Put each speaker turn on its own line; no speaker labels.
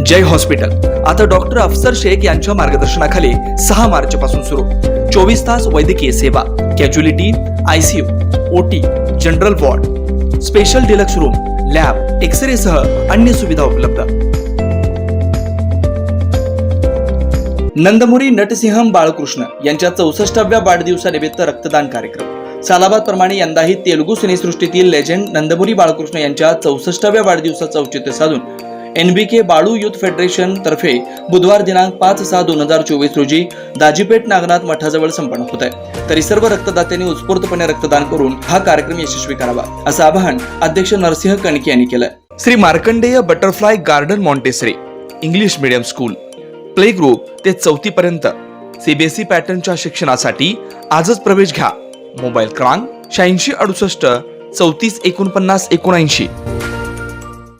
जय hospital आता doctor अफसर शेख यांच्या मार्गदर्शनाखाली 6 मार्च पासून सुरू 24 तास वैद्यकीय सेवा, casualty, ICU, OT, general ward, special deluxe room, lab, X ray सह अन्य सुविधा उपलब्ध। नंदमुरी नटसिंहम बाळकृष्ण यांच्या 64व्या वाढदिवसानिमित्त रक्तदान कार्यक्रम। सालाबाद प्रमाणे यंदाही तेलुगू सिनेसृष्टीतील लेजेंड नंदमुरी बाळकृष्ण यांच्या 64व्या वाढदिवसाचे औचित्य साधून NBK बाळू युथ फेडरेशन तर्फे बुधवार दिनांक 5/6/2024 रोजी दाजीपेठ नागनाथ मठाजवळ संपन्न होत आहे। तरी सर्व रक्तदात्यांनी उत्स्फूर्तपणे रक्तदान करून हा कार्यक्रम यशस्वी करावा असं आवाहन अध्यक्ष नरसिंह कणके यांनी केलं। Shri Markandey butterfly garden Montessori English medium school play group ते 4थी पर्यंत CBSE पॅटर्नच्या शिक्षणासाठी आजच प्रवेश घ्या। मोबाईल क्रमांक 8668 34 49 79।